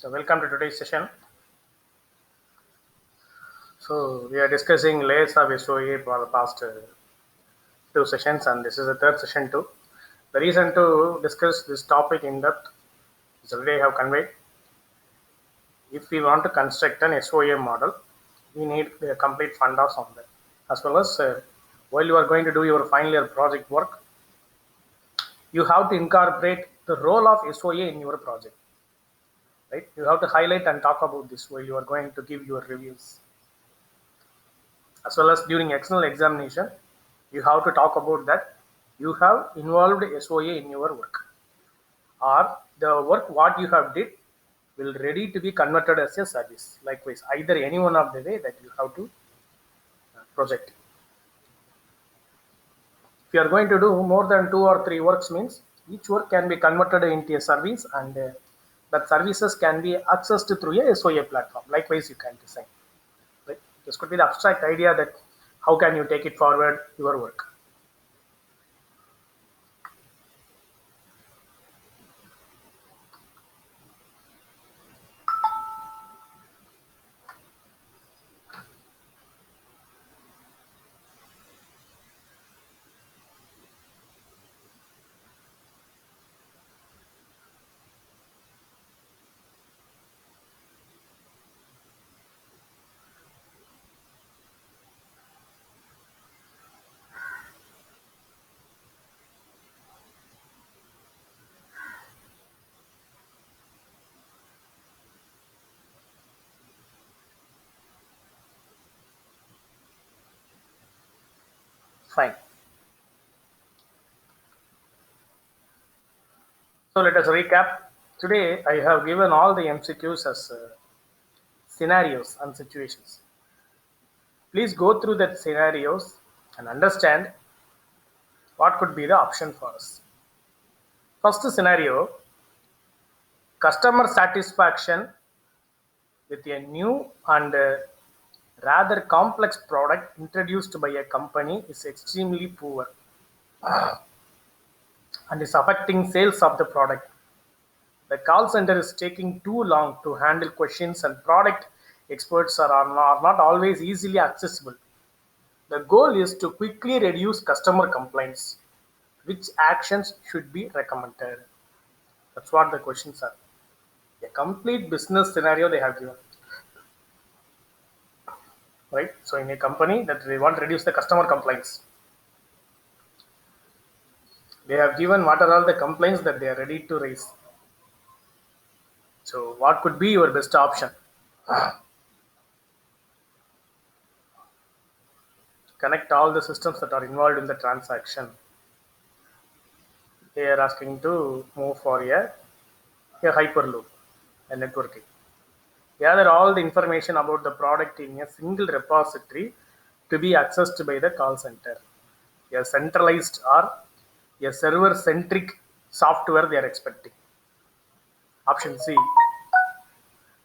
So welcome to today's session. So we are discussing layers of SOA for the past two sessions, and this is the third session too. The reason to discuss this topic in depth is already I have conveyed. If we want to construct an SOA model, we need a complete fundas on that, as well as while you are going to do your final year project work, you have to incorporate the role of SOA in your project. Right? You have to highlight and talk about this while you are going to give your reviews, as well as during external examination. You have to talk about that you have involved SOA in your work, or the work what you have did will ready to be converted as a service. Likewise, either any one of the way that you have to project. If you are going to do more than 2 or 3 works, means each work can be converted into a service, and that services can be accessed through a SOA platform. Likewise, you can design. Right? This could be the abstract idea that how can you take it forward your work. Fine. So let us recap. Today I have given all the MCQs as scenarios and situations. Please go through that scenarios and understand what could be the option for us. First scenario, customer satisfaction with a new and rather complex product introduced by a company is extremely poor and is affecting sales of the product. The call center is taking too long to handle questions, and product experts are not always easily accessible. The goal is to quickly reduce customer complaints. Which actions should be recommended? That's what the questions are. A complete business scenario they have given. Right? So in a company that they want to reduce the customer complaints, they have given what are all the complaints that they are ready to raise. So what could be your best option? Connect all the systems that are involved in the transaction. They are asking to move for a hyperloop, a networking. Gather all the information about the product in a single repository to be accessed by the call center. A centralized or a server centric software they are expecting. Option C,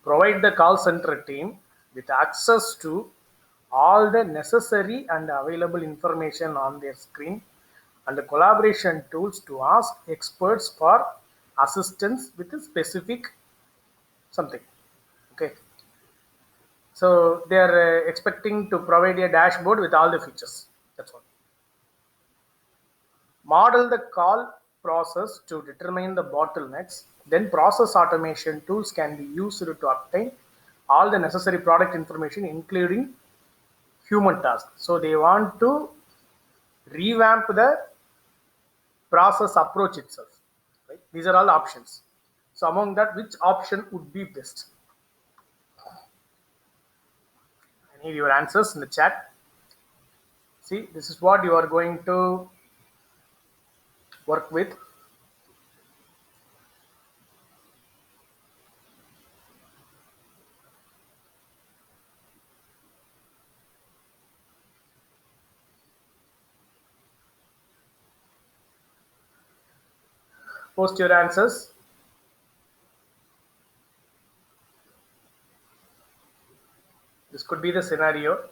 provide the call center team with access to all the necessary and available information on their screen and the collaboration tools to ask experts for assistance with a specific something. Okay. So they are expecting to provide a dashboard with all the features. That's all. Model the call process to determine the bottlenecks. Then process automation tools can be used to obtain all the necessary product information, including human tasks. So they want to revamp the process approach itself. Right? These are all options. So among that, which option would be best? I need your answers in the chat. See, this is what you are going to work with. Post your answers. This could be the scenario.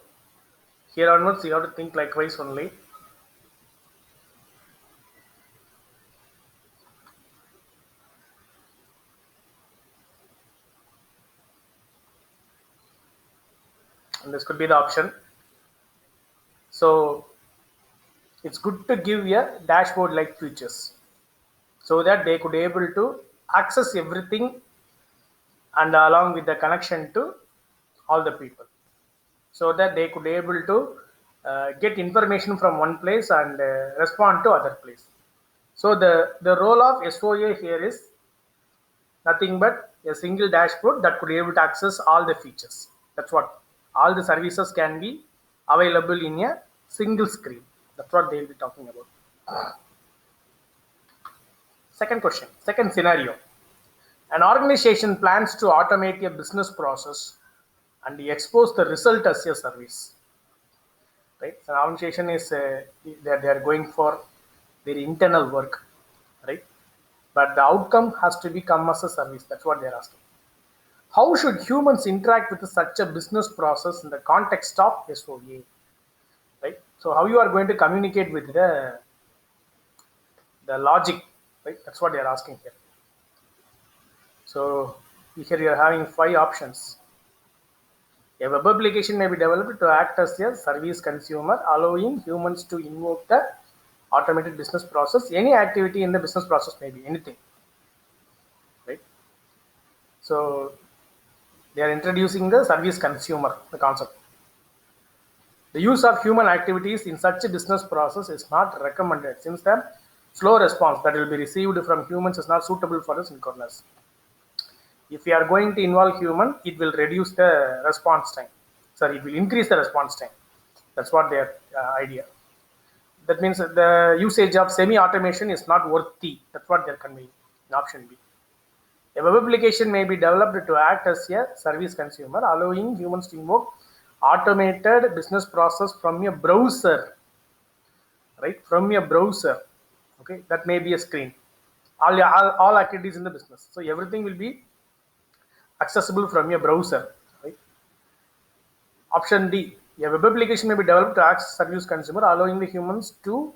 Here onwards, you have to think likewise only. and this could be the option. So it's good to give a dashboard like features so that they could able to access everything and along with the connection to all the people, so that they could able to get information from one place and respond to other place. So the role of SOA here is nothing but a single dashboard that could be able to access all the features. That's what all the services can be available in a single screen. That's what they will be talking about. Second question, second scenario. An organization plans to automate a business process and expose the result as a service. Right? So an organization is that they are going for their internal work, right? But the outcome has to become as a service. That's what they are asking. How should humans interact with such a business process in the context of SOA? Right? So how you are going to communicate with the logic, right? That's what they are asking here. So here you are having 5 options. A web application may be developed to act as a service consumer, allowing humans to invoke the automated business process. Any activity in the business process may be anything, right? So they are introducing the service consumer, the concept. The use of human activities in such a business process is not recommended since the slow response that will be received from humans is not suitable for the synchronous. If we are going to involve human, it will reduce the response time. Sorry, it will increase the response time. That's what their idea. That means the usage of semi-automation is not worthy. That's what they're conveying in option B. A web application may be developed to act as a service consumer, allowing humans to invoke automated business process from a browser, right? From a browser, okay? That may be a screen. All activities in the business. So everything will be accessible from a browser, right? Option D, a web application may be developed to act as service consumer, allowing the humans to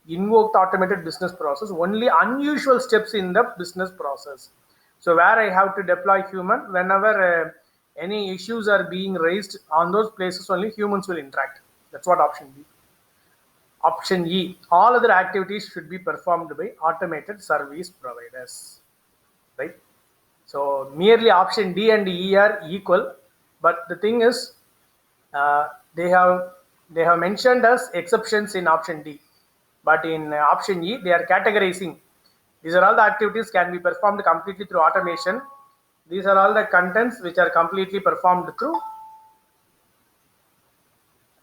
invoke the automated business process, only unusual steps in the business process. So where I have to deploy human, whenever any issues are being raised on those places, only humans will interact. That's what option B. Option E, all other activities should be performed by automated service providers, right? So merely option D and E are equal, but the thing is, uh, they have mentioned as exceptions in option D, but in option E they are categorizing. These are all the activities can be performed completely through automation. These are all the contents which are completely performed through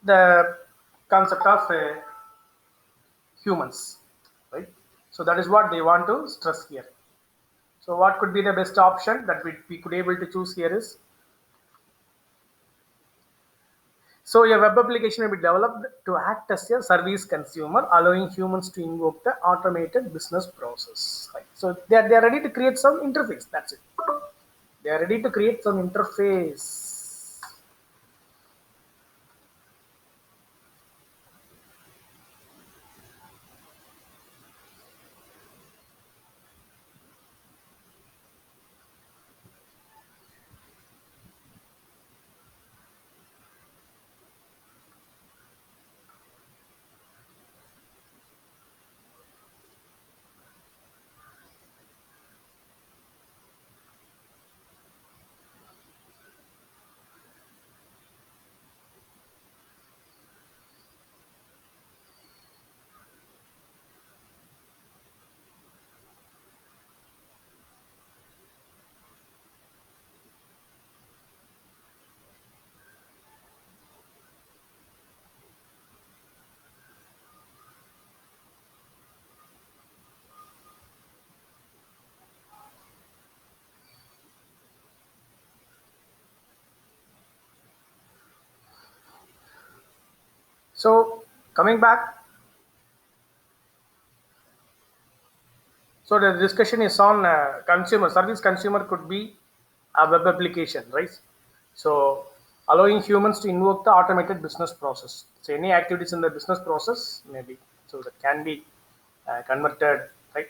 the concept of humans, right? So that is what they want to stress here. So what could be the best option that we could able to choose here is, so a web application may be developed to act as a service consumer, allowing humans to invoke the automated business process. Right? So they are ready to create some interface. That's it. They are ready to create some interface. So coming back, so the discussion is on consumer service consumer could be a web application, right? So allowing humans to invoke the automated business process. So any activities in the business process maybe, so that can be converted, right?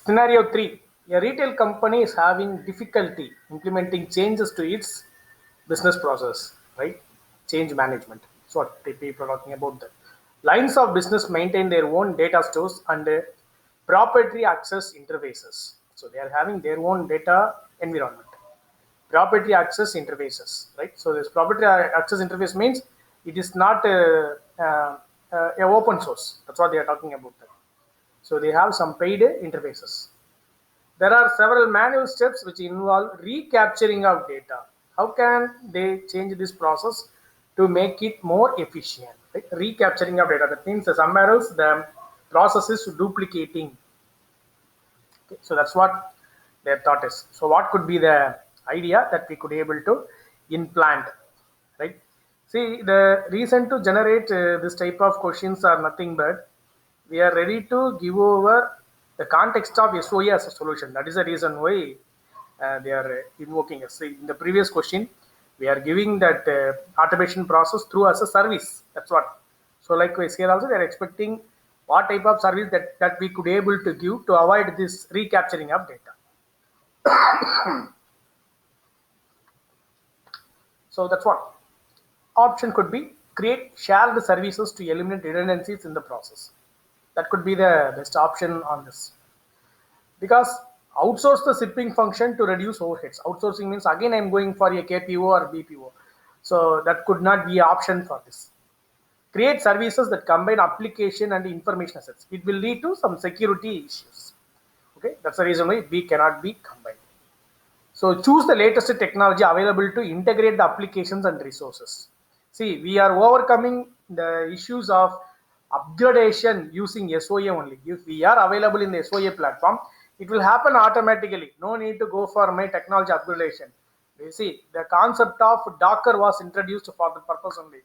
Scenario 3, A retail company is having difficulty implementing changes to its business process, right? Change management. So what people are talking about that. Lines of business maintain their own data stores and proprietary access interfaces. So they are having their own data environment. Proprietary access interfaces, right? So this proprietary access interface means it is not a open source. That's what they are talking about. So they have some paid interfaces. There are several manual steps which involve recapturing of data. How can they change this process to make it more efficient? Right? Recapturing of data. That means somewhere else the process is duplicating. Okay, so that's what their thought is. So what could be the idea that we could able to implant, right? See, the reason to generate this type of questions are nothing but we are ready to give over the context of SOA as a solution. That is the reason why they are invoking us. See, in the previous question, we are giving that automation process through as a service. That's what. So likewise here also they are expecting what type of service that we could able to give to avoid this recapturing of data. So that's what. Option could be create shared services to eliminate redundancies in the process. That could be the best option on this. Because outsource the shipping function to reduce overheads. Outsourcing means again I'm going for a KPO or BPO. So that could not be an option for this. Create services that combine application and information assets. It will lead to some security issues. Okay, that's the reason why we cannot be combined. So choose the latest technology available to integrate the applications and resources. See, we are overcoming the issues of upgradation using SOA only. If we are available in the SOA platform, it will happen automatically. No need to go for my technology upgradation. You see, the concept of Docker was introduced for the purpose only.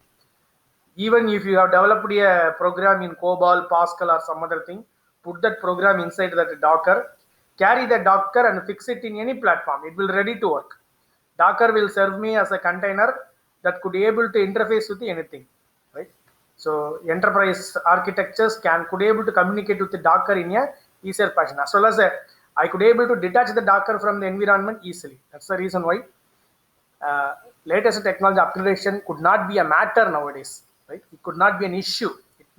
Even if you have developed a program in COBOL, Pascal, or some other thing, put that program inside that Docker, carry the Docker and fix it in any platform. It will ready to work. Docker will serve me as a container that could be able to interface with anything, right? So enterprise architectures could be able to communicate with the Docker in a easier fashion. As well as I could be able to detach the Docker from the environment easily. That's the reason why latest technology upgradation could not be a matter nowadays, right? It could not be an issue.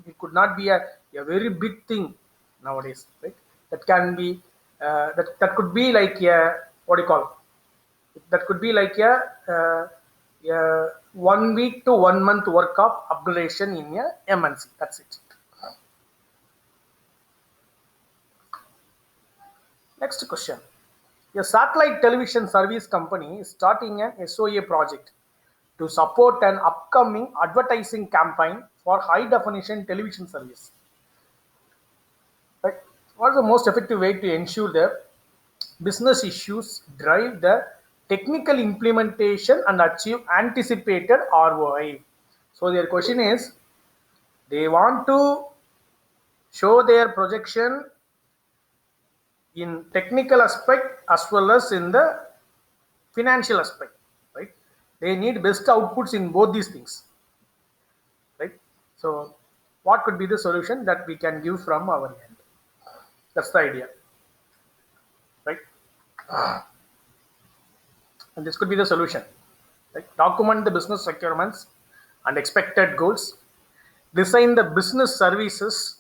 It could not be a very big thing nowadays, right? That can be that could be like a what do you call? That could be like a 1 week to 1 month work of upgradation in a MNC. That's it. Next question. A satellite television service company is starting an SOA project to support an upcoming advertising campaign for high definition television service. Right? What is the most effective way to ensure that business issues drive the technical implementation and achieve anticipated ROI? So their question is they want to show their projection in technical aspect as well as in the financial aspect, right? They need best outputs in both these things, right? So what could be the solution that we can give from our end? That's the idea, right? And this could be the solution, right? Document the business requirements and expected goals, design the business services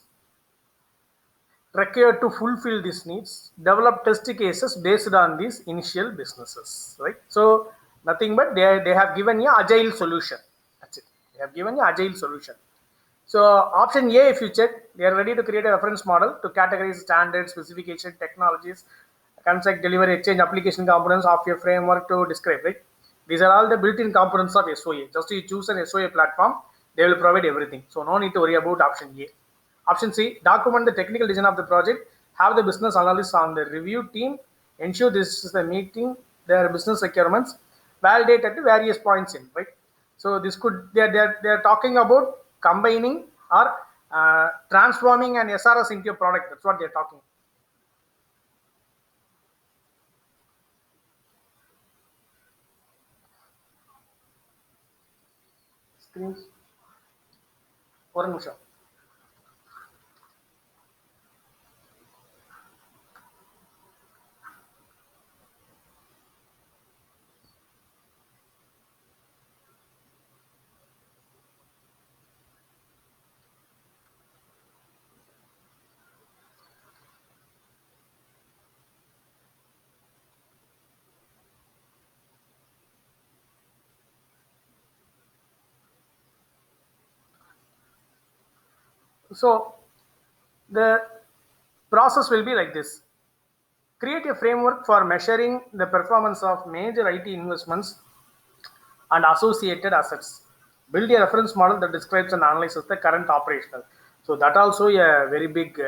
required to fulfill these needs, develop test cases based on these initial businesses, right? So nothing but they have given you agile solution. That's it. They have given you agile solution. So option A, if you check, they are ready to create a reference model to categorize standards, specification, technologies, construct, deliver, exchange, application components of your framework to describe, right? These are all the built-in components of SOA. Just you choose an SOA platform, they will provide everything. So no need to worry about option A. Option C, document the technical design of the project, have the business analyst on the review team, ensure this is the meeting their business requirements, validate at various points in, right? So this could they're talking about combining or transforming an SRS into a product. That's what they're talking. Screens. ஒரு நிமிஷம். So the process will be like this. Create a framework for measuring the performance of major IT investments and associated assets. Build a reference model that describes and analyzes the current operational. So that also a very big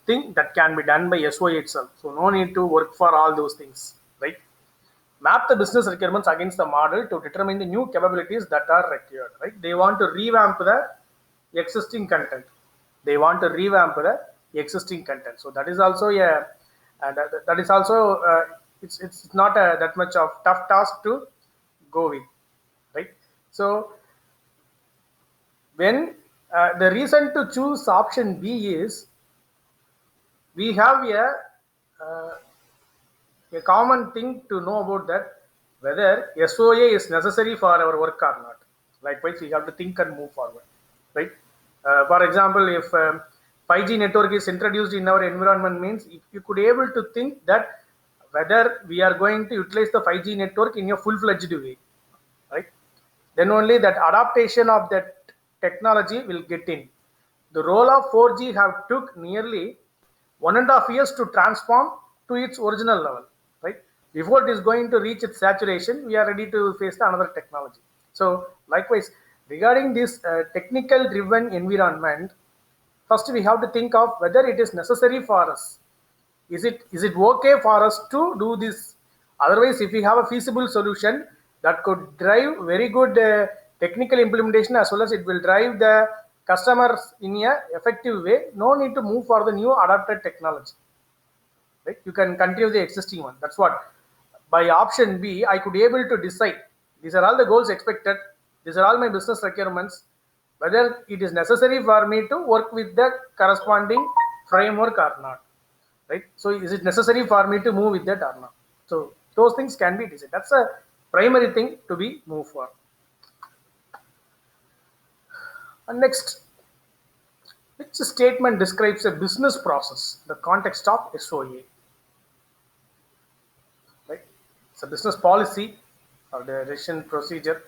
thing that can be done by SOA itself. So no need to work for all those things, right? Map the business requirements against the model to determine the new capabilities that are required, right? They want to revamp the existing content. They want to revamp the existing content. So that is also that is also it's not that much of tough task to go with, right? So when the reason to choose option B is we have uh, a common thing to know about that whether SOA is necessary for our work or not. Likewise, we have to think and move forward, right? For example, if 5G network is introduced in our environment, means if you could able to think that whether we are going to utilize the 5G network in a full-fledged way, right? Then only that adaptation of that technology will get in. The role of 4G have took nearly 1.5 years to transform to its original level, right? Before it is going to reach its saturation, we are ready to face the another technology. So likewise, regarding this technical driven environment, first we have to think of whether it is necessary for us. Is it okay for us to do this? Otherwise, if we have a feasible solution that could drive very good technical implementation, as well as it will drive the customers in a effective way, no need to move for the new adapted technology, right? You can continue the existing one. That's what by option B I could able to decide. These are all the goals expected. These are all my business requirements. Whether it is necessary for me to work with the corresponding framework or not, right? So is it necessary for me to move with that or not? So those things can be decided. That's a primary thing to be moved for. And next, which statement describes a business process, the context of SOA, right? It's a business policy or the decision procedure.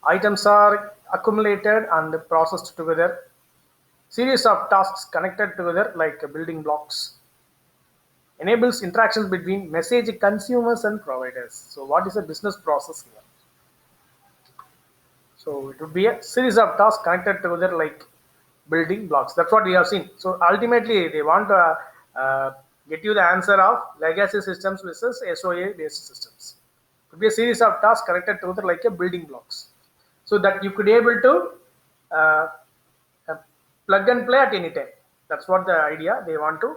Items are accumulated and processed together. Series of tasks connected together like building blocks. Enables interactions between message consumers and providers. So what is a business process here? So it would be a series of tasks connected together like building blocks. That's what we have seen. So ultimately, they want to get you the answer of legacy systems versus SOA based systems. It would be a series of tasks connected together like a building blocks, so that you could able to uh, uh, plug and play at any time. That's what the idea they want to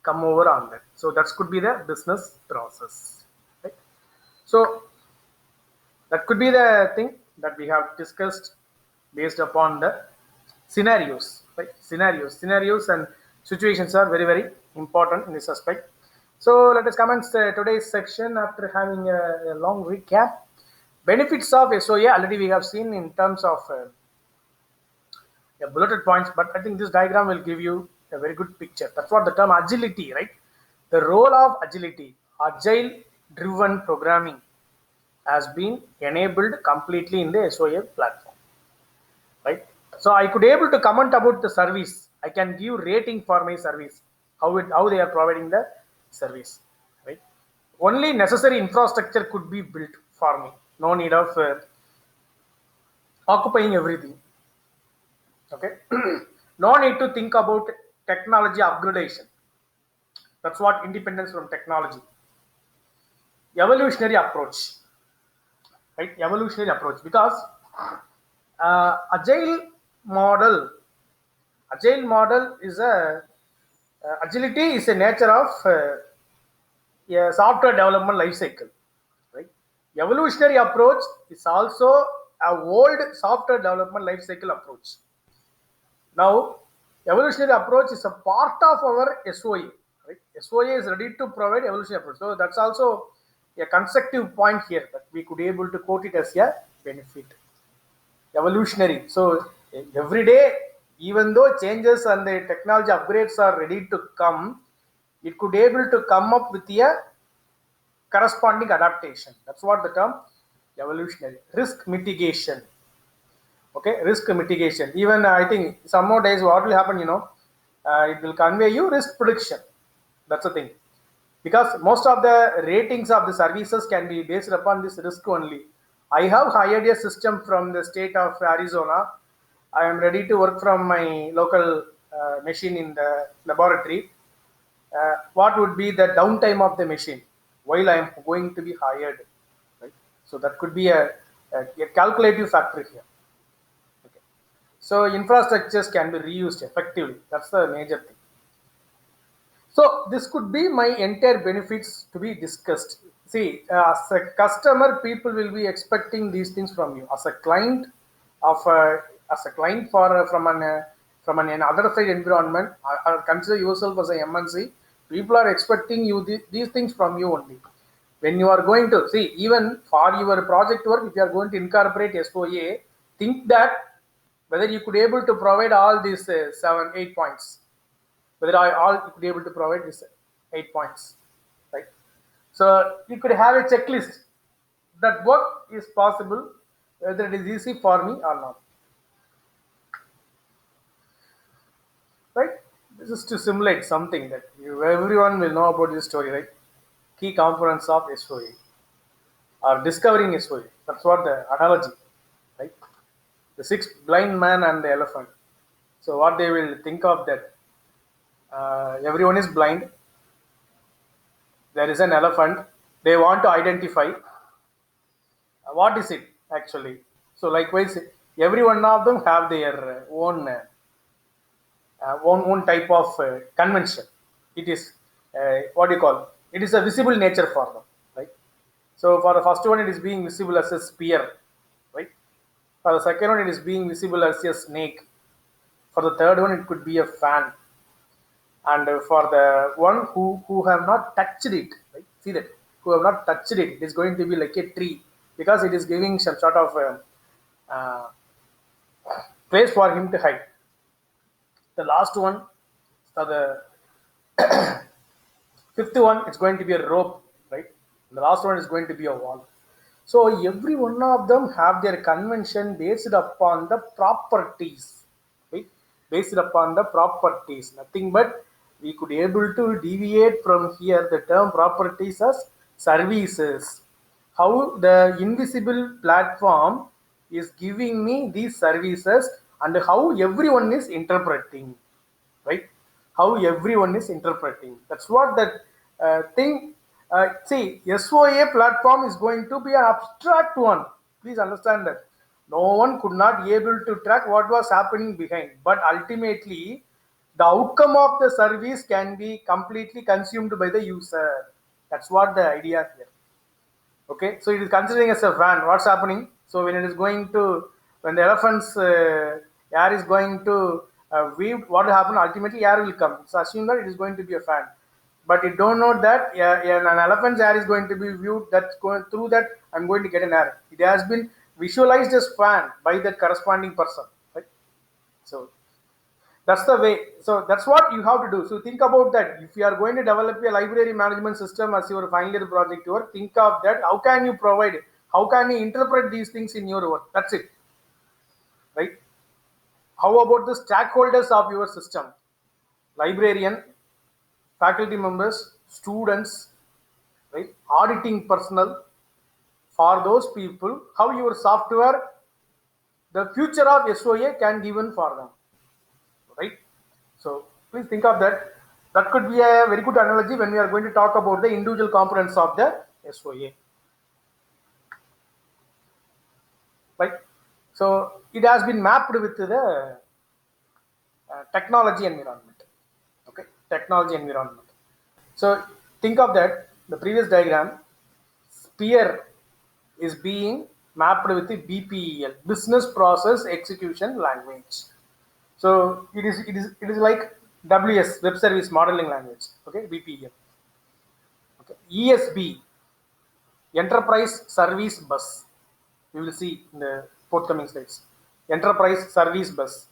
come over on that. So that could be the business process. Right? So that could be the thing that we have discussed based upon the scenarios, right? Scenarios and situations are very, very important in this aspect. So let us commence today's section after having a long recap. Benefits of SOA already we have seen in terms of bulleted points, but I think this diagram will give you a very good picture. That's what the term agility, right? The role of agility, agile driven programming, has been enabled completely in the SOA platform, right? So I could able to comment about the service. I can give rating for my service, how they are providing the service, right? Only necessary infrastructure could be built for me. No need of occupying everything. Okay, no need to think about technology upgradation. That's what independence from technology. Evolutionary approach, right? Evolutionary approach, because uh, agile model agile model is a agility is a nature of a software development life cycle, right? Evolutionary approach is also a old software development life cycle approach. Now evolutionary approach is a part of our SOA, right? SOA is ready to provide evolutionary approach, so that's also a constructive point here that we could able to quote it as a benefit. Evolutionary. So every day, even though changes and the technology upgrades are ready to come, it could able to come up with a corresponding adaptation. That's what the term evolutionary. Risk mitigation. Okay, risk mitigation. Even I think some more days, what will happen? It will convey you risk prediction. That's the thing, because most of the ratings of the services can be based upon this risk only. I have hired a system from the state of Arizona. I am ready to work from my local machine in the laboratory. What would be the downtime of the machine while I am going to be hired? Right? So that could be a calculative factor here. Okay. So infrastructures can be reused effectively. That's the major thing. So this could be my entire benefits to be discussed. See, as a customer, people will be expecting these things from you. As a client as a client from an other side environment, or consider yourself as a MNC. People are expecting you these things from you only. When you are going to see, even for your project work, if you are going to incorporate SOA, think that whether you could able to provide all these 7, 8 points, whether I all could be able to provide this 8 points, right? So you could have a checklist that work is possible, whether it is easy for me or not, right? This is to simulate something that everyone will know about this story, right? Key components of SOA or discovering SOA. That's what the analogy, right? The six blind man and the elephant. So what they will think of that everyone is blind. There is an elephant. They want to identify what is it actually. So likewise, every one of them have their own type of convention. It is what do you call it is a visible nature for them, right? So for the first one, it is being visible as a spear, right? For the second one, it is being visible as a snake. For the third one, it could be a fan. And for the one who have not touched it, right? See that, who have not touched it, it is going to be like a tree, because it is giving some sort of uh, place for him to hide. The last one, so the fifth one, it's going to be a rope, right? The last one is going to be a wall. So every one of them have their convention based upon the properties, right? Based upon the properties, nothing but we could able to deviate from here the term properties as services. How the invisible platform is giving me these services, and how everyone is interpreting, right? How everyone is interpreting. That's what that thing. See, SOA platform is going to be an abstract one. Please understand that no one could not be able to track what was happening behind, but ultimately the outcome of the service can be completely consumed by the user. That's what the idea here. Okay, so it is considering as a fan. What's happening? So when it is going to, when the elephant's air is going to weave, what will happen? Ultimately, air will come. So assume that it is going to be a fan, but you don't know that an elephant's air is going to be viewed. That's going through that. I'm going to get an air. It has been visualized as fan by that corresponding person, right? So that's the way. So that's what you have to do. So think about that. If you are going to develop a library management system as your final year project work, think of that. How can you provide it? How can you interpret these things in your work? That's it, right? How about the stakeholders of your system? Librarian, faculty members, students, right? Auditing personnel. For those people, how your software, the future of SOA can given for them, right? So please think of that. That could be a very good analogy when we are going to talk about the individual components of the SOA, right? So it has been mapped with the technology environment. Okay, technology environment. So think of that. The previous diagram, sphere is being mapped with the BPEL, Business Process Execution Language. So it is like WS, Web Service Modeling Language. Okay, BPEL. Okay. ESB, Enterprise Service Bus. We will see in the forthcoming slides. Enterprise Service Bus.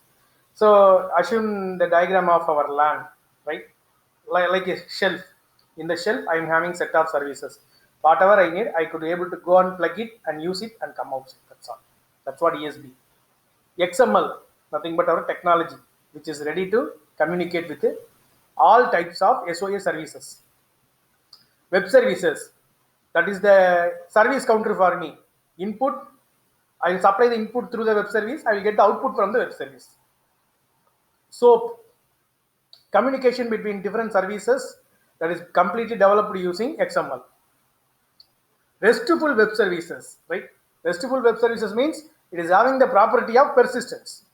So assume the diagram of our LAN, right? Like a shelf. In the shelf, I am having set of services. Whatever I need, I could be able to go and plug it and use it and come out. That's all. That's what ESB. XML, nothing but our technology, which is ready to communicate with all types of SOA services. Web services, that is the service counter for me. Input, I will supply the input through the web service, I will get the output from the web service. So communication between different services, that is completely developed using XML. RESTful web services, right? RESTful web services means it is having the property of persistence.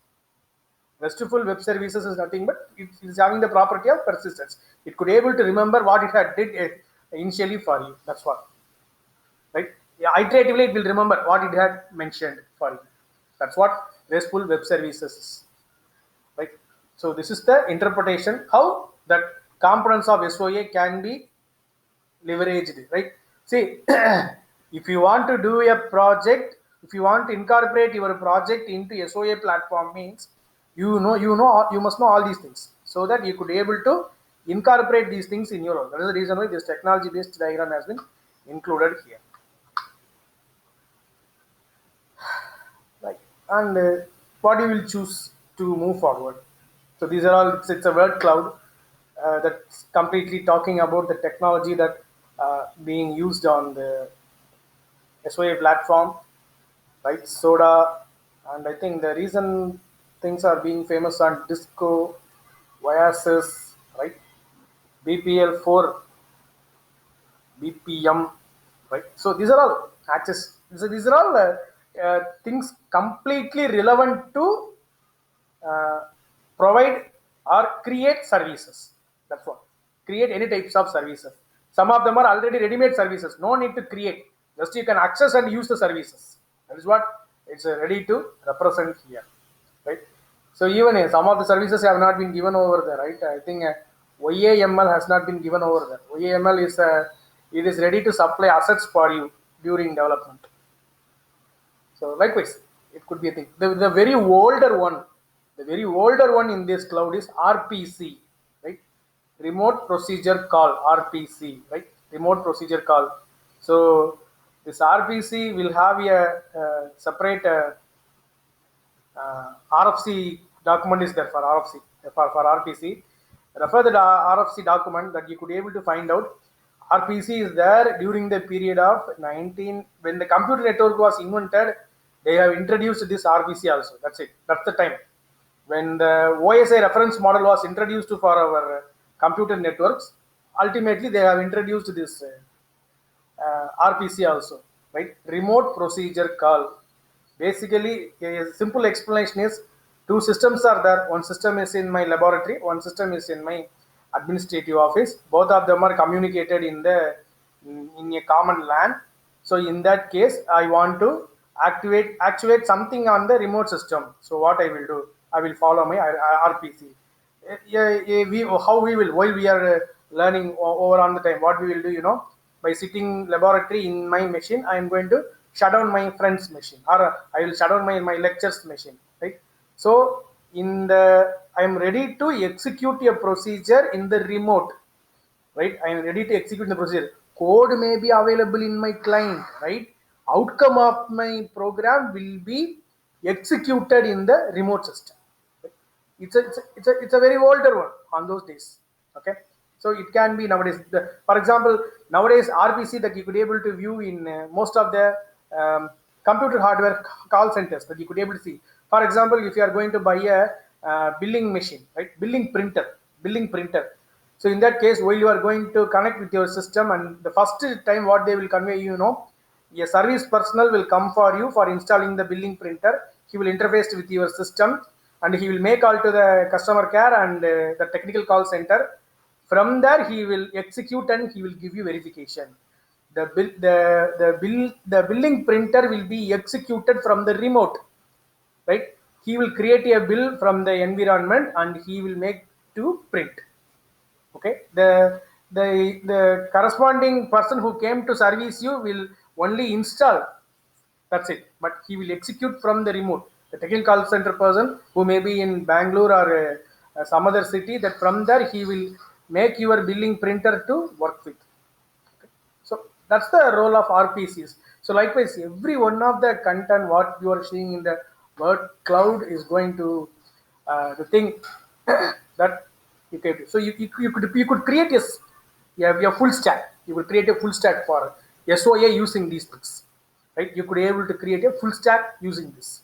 RESTful web services is nothing but it is having the property of persistence. It could able to remember what it had did initially for you. That's what, right? Yeah, iteratively it will remember what it had mentioned for you. That's what RESTful web services is, right? So this is the interpretation how that components of SOA can be leveraged, right? See, if you want to do a project, if you want to incorporate your project into SOA platform, means you must know all these things so that you could able to incorporate these things in your own. That is the reason why this technology based diagram has been included here, right? And what you will choose to move forward. So these are all, it's a word cloud that's completely talking about the technology that being used on the SOA platform, right? Soda, and I think the reason things are being famous on Disco, Viasys, right? BPL4, BPM, right? So these are all access. These are all things completely relevant to uh, provide or create services. That's what. Create any types of services. Some of them are already ready-made services. No need to create. Just you can access and use the services. That is what it's ready to represent here, right? So even some of the services have not been given over there, right? I think YAML has not been given over there. YAML is it is ready to supply assets for you during development. So likewise, it could be a thing. The very older one in this cloud is RPC, right? Remote procedure call, RPC, right? Remote procedure call. So this RPC will have a separate RFC document is there for RFC for RPC. Refer the RFC document that you could able to find out. RPC is there during the period of 19 when the computer network was invented. They have introduced this RPC also. That's it. That's the time when the OSI reference model was introduced for our computer networks. Ultimately, they have introduced this RPC also, right? Remote procedure call. Basically, a simple explanation is two systems are there. One system is in my laboratory, one system is in my administrative office. Both of them are communicated in a common LAN. So in that case, I want to actuate something on the remote system. So what I will do, I will follow my RPC. How we will while we are learning over on the time, what we will do, by sitting laboratory in my machine, I am going to shut down my friend's machine, or I will shut down my lecturer's machine, right? So I am ready to execute a procedure in the remote, right? I am ready to execute the procedure. Code may be available in my client, right? Outcome of my program will be executed in the remote system. It's a very older one on those days. Okay, so it can be nowadays. For example, nowadays RPC that you could able to view in most of the computer hardware call centers that you could able to see. For example, if you are going to buy a billing machine, right? Billing printer. So in that case, while you are going to connect with your system, and the first time what they will convey, a service personnel will come for you for installing the billing printer. He will interface with your system and he will make call to the customer care and the technical call center. From there, he will execute and he will give you verification. The billing printer will be executed from the remote, right? He will create a bill from the environment and he will make to print. Okay, the corresponding person who came to service you will only install, that's it, but he will execute from the remote. The technical call center person who may be in Bangalore or some other city, that from there he will make your billing printer to work with. Okay. So that's the role of RPCs. So likewise, every one of the content what you are seeing in the Word cloud is going to the thing that you can. So you could create a full stack. You could create a full stack for SOA using these things, right? You could be able to create a full stack using this.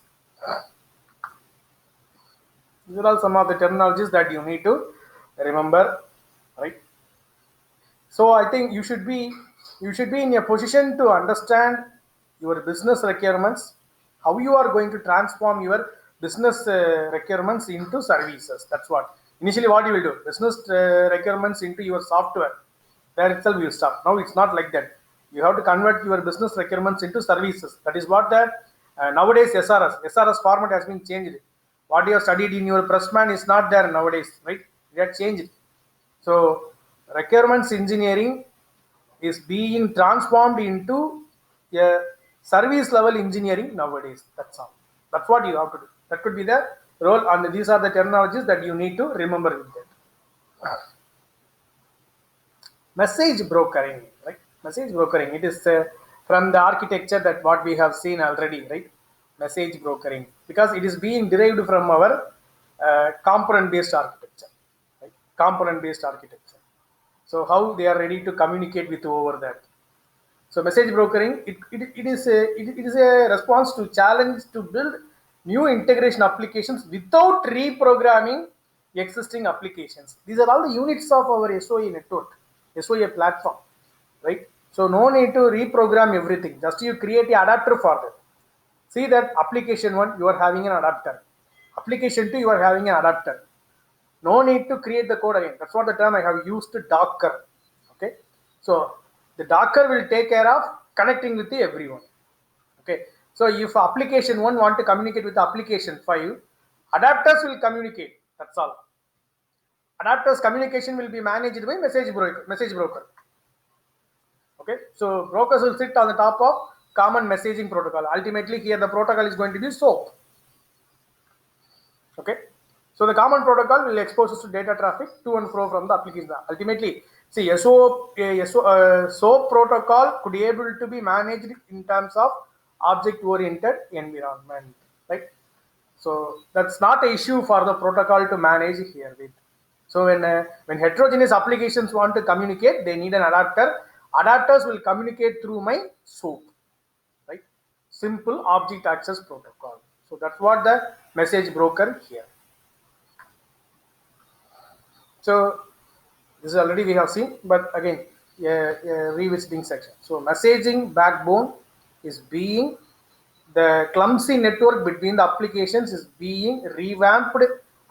These are all some of the terminologies that you need to remember, right? So I think you should be in a position to understand your business requirements, how you are going to transform your business requirements into services. That's what initially what you will do. Business requirements into your software. There itself you start. Now it's not like that. You have to convert your business requirements into services. That is what the nowadays SRS format has been changed. What you have studied in your Pressman is not there nowadays, right? They have changed. So requirements engineering is being transformed into a service level engineering nowadays. That's all. That's what you have to do. That could be the role, and these are the terminologies that you need to remember with that. Message brokering, right? Message brokering. It is from the architecture that what we have seen already, right? Message brokering, because it is being derived from our component-based architecture, right? Component-based architecture. So how they are ready to communicate with over that. So message brokering, it is a response to challenge to build new integration applications without reprogramming existing applications. These are all the units of our SOA network, SOA platform, right? So no need to reprogram everything. Just you create the adapter for that. See that application 1, you are having an adapter. Application 2, you are having an adapter. No need to create the code again. That's what the term I have used, Docker. Okay. So the Docker will take care of connecting with the everyone. Okay. So if application 1 want to communicate with application 5, adapters will communicate. That's all. Adapters communication will be managed by message broker. Okay. So brokers will sit on the top of common messaging protocol. Ultimately here the protocol is going to be SOAP. Okay. So the common protocol will expose us to data traffic to and fro from the application. Ultimately, see SOAP protocol could be able to be managed in terms of object-oriented environment, right? So that's not an issue for the protocol to manage here with. So when heterogeneous applications want to communicate, they need an adapter. Adapters will communicate through my SOAP, right? Simple object access protocol. So that's what the message broker here. So this is already we have seen, but again, revisiting section. So messaging backbone is being the clumsy network between the applications is being revamped,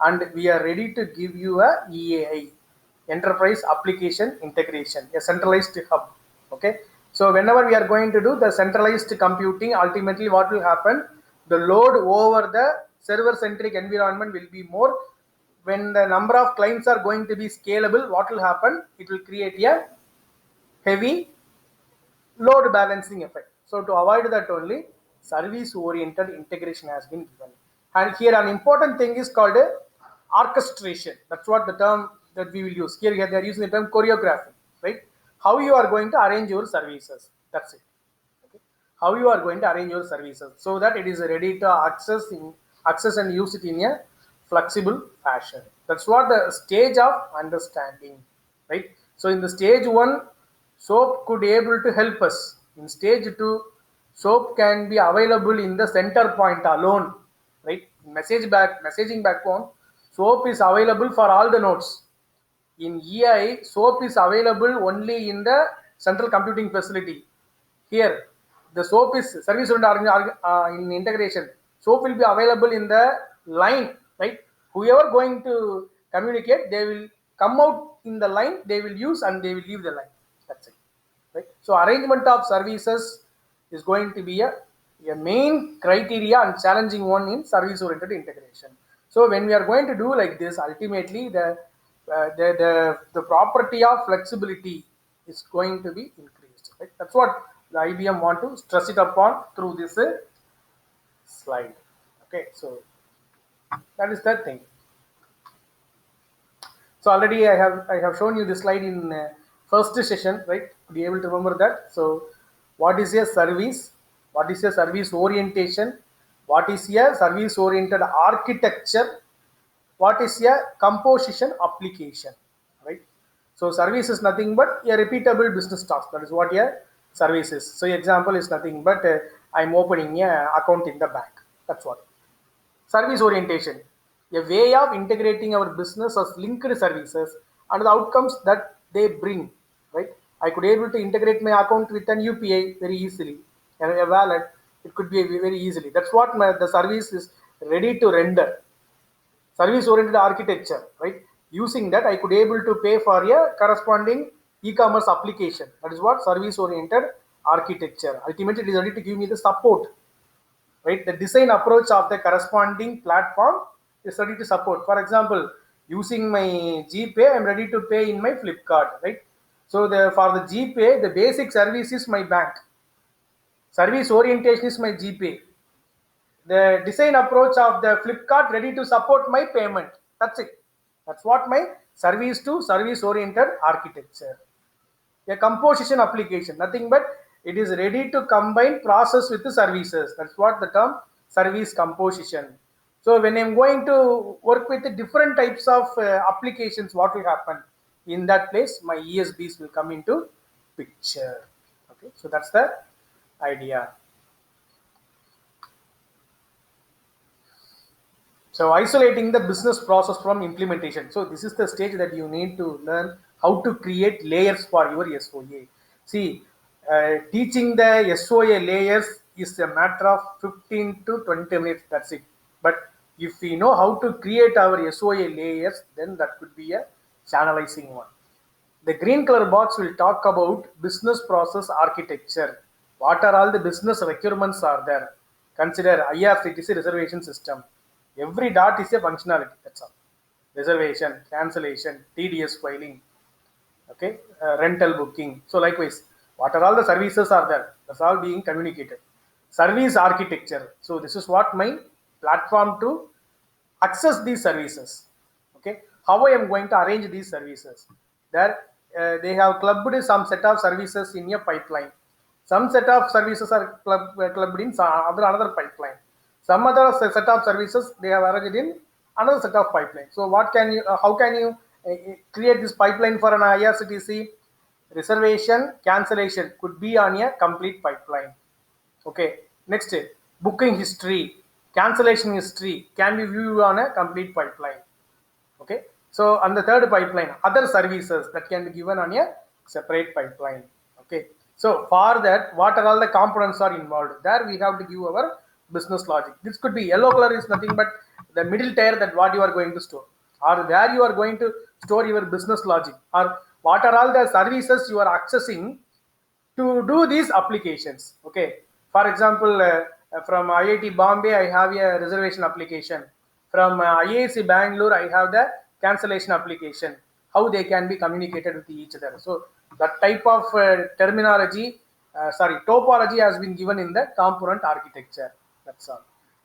and we are ready to give you a EAI, enterprise application integration, a centralized hub. Okay. So whenever we are going to do the centralized computing, ultimately what will happen? The load over the server centric environment will be more. When the number of clients are going to be scalable, what will happen? It will create a heavy load balancing effect. So to avoid that only, service oriented integration has been given. And here an important thing is called orchestration. That's what the term that we will use. Here they are using the term choreography, right? How you are going to arrange your services. That's it. Okay. How you are going to arrange your services so that it is ready to access and use it in a flexible fashion. That's what the stage of understanding, right? So in the stage 1, SOAP could be able to help us. In stage 2, SOAP can be available in the center point alone, right? Messaging backbone, SOAP is available for all the nodes. In EI, SOAP is available only in the central computing facility. Here, the SOAP is service in integration. SOAP will be available in the line, right? Whoever going to communicate, they will come out in the line, they will use and they will leave the line. That's it, right? So arrangement of services is going to be a main criteria and challenging one in service-oriented integration. So when we are going to do like this, ultimately the property of flexibility is going to be increased. Right? That's what the IBM want to stress it upon through this slide. Okay, so that is that thing. So already I have shown you this slide in first session, right? Be able to remember that. So what is a service? What is a service orientation? What is a service oriented architecture? What is a composition application, right? So service is nothing but a repeatable business task. That is what a service is. So example is nothing but I'm opening a account in the bank. That's what. Service orientation, a way of integrating our business as linked services and the outcomes that they bring, right? I could able to integrate my account with an UPI very easily, and a wallet, it could be very easily. That's what the service is ready to render. Service oriented architecture, right? Using that, I could able to pay for a corresponding e-commerce application. That is what service oriented architecture. Ultimately, it is ready to give me the support, right? The design approach of the corresponding platform is ready to support. For example, using my GPay, I'm ready to pay in my Flipkart, right? So for the GPay, the basic service is my bank. Service orientation is my GPay. The design approach of the Flipkart ready to support my payment. That's it. That's what my service to service oriented architecture. A composition application, nothing but it is ready to combine process with the services. That's what the term service composition. So when I'm going to work with the different types of applications, what will happen? In that place, my ESBs will come into picture. Okay, so that's the idea. So isolating the business process from implementation. So this is the stage that you need to learn how to create layers for your SOA. See, teaching the SOA layers is a matter of 15 to 20 minutes. That's it. But if we know how to create our SOA layers, then that could be a channelizing one. The green color box will talk about business process architecture. What are all the business requirements are there? Consider IRCTC reservation system. Every dot is a functionality. That's all. Reservation, cancellation, TDS filing, okay, rental booking. So likewise, what are all the services are there? That's all being communicated. Service architecture. So this is what my platform to access these services. Okay, how I am going to arrange these services? There, they have clubbed some set of services in a pipeline. Some set of services are clubbed in another pipeline. Some other set of services they have arranged in another set of pipeline. So what can you? How can you create this pipeline for an IRCTC? Reservation cancellation could be on a complete pipeline. Okay, next, booking history, cancellation history can be viewed on a complete pipeline. Okay, so on the third pipeline, other services that can be given on a separate pipeline. Okay, so for that, what are all the components are involved? There we have to give our business logic. This could be yellow color is nothing but the middle tier that what you are going to store, or where you are going to store your business logic, or what are all the services you are accessing to do these applications. Okay, for example, from IIT Bombay, I have a reservation application. From IIC Bangalore, I have the cancellation application. How they can be communicated with each other. So that type of topology has been given in the component architecture. That's all.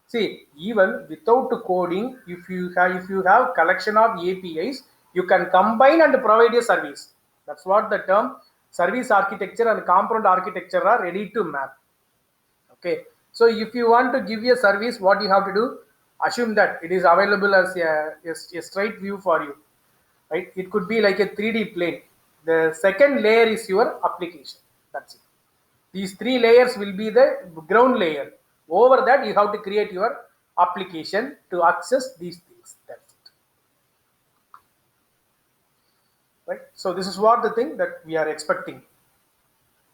See, even without coding, if you have collection of APIs, you can combine and provide a service. That's what the term service architecture and component architecture are ready to map. Okay, so if you want to give a service, what you have to do? Assume that it is available as a straight view for you, right? It could be like a 3D plane. The second layer is your application. That's it. These three layers will be the ground layer. Over that, you have to create your application to access these things. That's it. Right. So this is what the thing that we are expecting.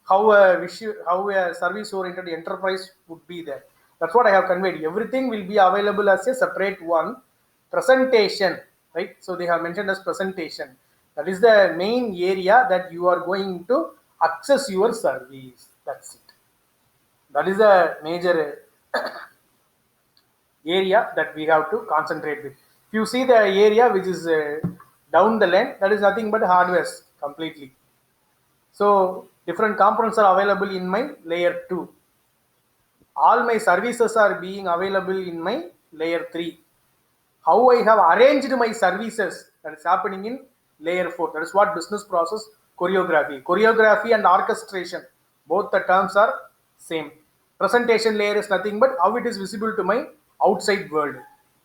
How a service oriented enterprise would be there. That's what I have conveyed. Everything will be available as a separate one. Presentation, right? So they have mentioned as presentation. That is the main area that you are going to access your service. That's it. That is a major area that we have to concentrate with. If you see the area which is down the lane, that is nothing but hardware completely. So different components are available in my layer 2. All my services are being available in my layer 3. How I have arranged my services, that is happening in layer 4. That is what business process choreography. Choreography and orchestration, both the terms are same. Presentation layer is nothing but how it is visible to my outside world.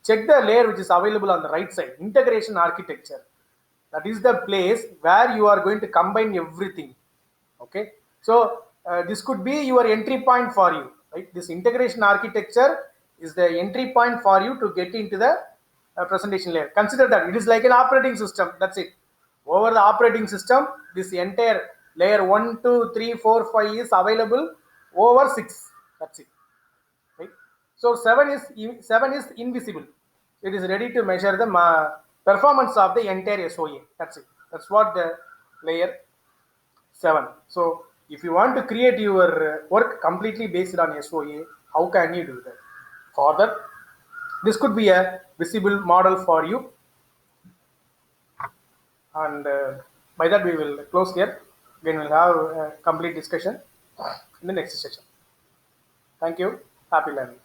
Check the layer which is available on the right side, integration architecture. That is the place where you are going to combine everything. Okay, so this could be your entry point for you, right? This integration architecture is the entry point for you to get into the presentation layer. Consider that it is like an operating system. That's it. Over the operating system, this entire layer 1, 2, 3, 4, 5 is available over 6. That's it. Right? So 7 is invisible. It is ready to measure the performance of the entire SOA. That's it. That's what the layer 7. So if you want to create your work completely based on SOA, how can you do that? For that, this could be a visible model for you. And by that, we will close here. Again, we'll have a complete discussion in the next session. Thank you. Happy learning.